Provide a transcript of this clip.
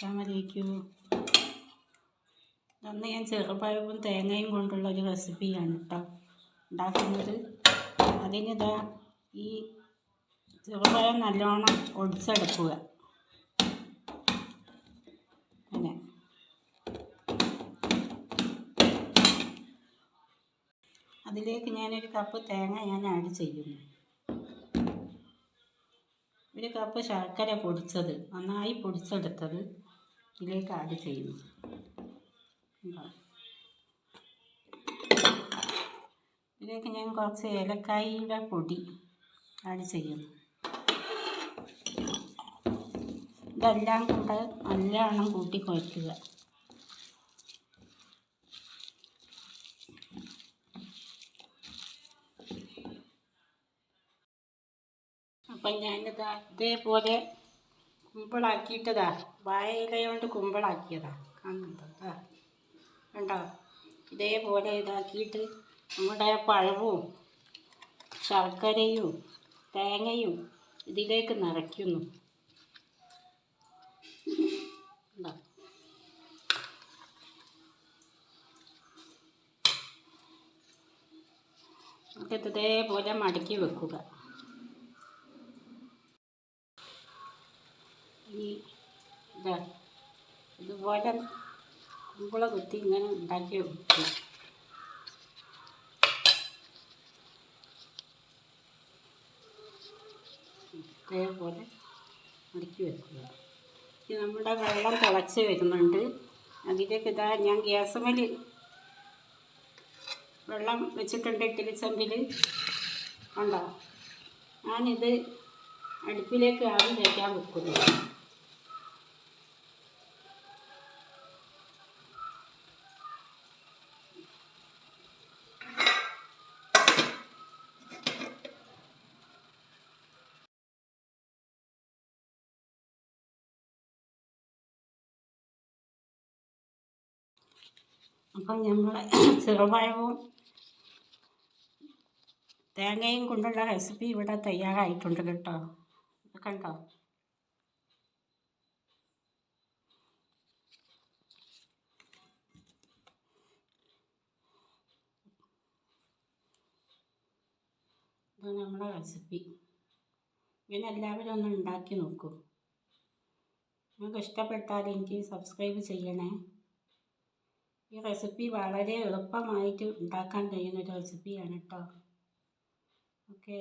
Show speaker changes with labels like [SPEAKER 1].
[SPEAKER 1] അസ്സലാമലൈക്കും. അന്ന് ഞാൻ ചെറുപഴവും തേങ്ങയും കൊണ്ടുള്ള ഒരു റെസിപ്പിയാണ് കേട്ടോ ഉണ്ടാക്കുന്നത്. അതിനിതാ ഈ ചെറുപഴം നല്ലോണം ഒടിച്ചെടുക്കുക. അങ്ങനെ അതിലേക്ക് ഞാനൊരു കപ്പ് തേങ്ങ ആഡ് ചെയ്യുന്നു. ഒരു കപ്പ് ശർക്കര പൊടിച്ചത്, നന്നായി പൊടിച്ചെടുത്തത് ഇതിലേക്ക് ആഡ് ചെയ്യുന്നു. ഇതിലേക്ക് ഞാൻ കുറച്ച് ഏലക്കായയുടെ പൊടി ആഡ് ചെയ്യുന്നു. ഇതെല്ലാം കൂടെ നല്ലവണ്ണം കൂട്ടി കുഴയ്ക്കുക. അപ്പം ഞാനിതാ ഇതേപോലെ കുമ്പിളാക്കിയിട്ടതാ, വാഴയില കൊണ്ട് കുമ്പിളാക്കിയതാ. കാണുന്നുണ്ടോ? കണ്ടോ? ഇതേപോലെ ഇതാക്കിയിട്ട് നമ്മുടെ പഴവും ശർക്കരയും തേങ്ങയും ഇതിലേക്ക് നിറയ്ക്കുന്നു. നമുക്കിത് ഇതേപോലെ മടക്കി വെക്കുക. ഇതാ ഇതുപോലെ കുമ്പിള കുത്തി ഇങ്ങനെ ഉണ്ടാക്കി വെക്കുക. ഇതേപോലെ മടക്കി വെക്കുക. ഇനി നമ്മുടെ വെള്ളം തിളച്ച് വരുന്നുണ്ട്. അതിലേക്ക് ഇതാ ഞാൻ ഗ്യാസുമേൽ വെള്ളം വെച്ചിട്ടുണ്ട്, ഇഡ്ഡലി ചെമ്പിൽ. കണ്ടോ? ഞാനിത് അടുപ്പിലേക്ക് ആവി വയ്ക്കാൻ വെക്കുന്നു. അപ്പം നമ്മൾ ചെറുപഴവും തേങ്ങയും കൊണ്ടുള്ള റെസിപ്പി ഇവിടെ തയ്യാറായിട്ടുണ്ട് കേട്ടോ. കണ്ടോ? ഇത് നമ്മുടെ റെസിപ്പി. ഇങ്ങനെ എല്ലാവരും ഒന്ന് ഉണ്ടാക്കി നോക്കൂ. നിങ്ങൾക്ക് ഇഷ്ടപ്പെട്ടാൽ എനിക്ക് സബ്സ്ക്രൈബ് ചെയ്യണേ. ഈ റെസിപ്പി വളരെ എളുപ്പമായിട്ട് ഉണ്ടാക്കാൻ കഴിയുന്നൊരു റെസിപ്പിയാണ് കേട്ടോ. ഓക്കേ.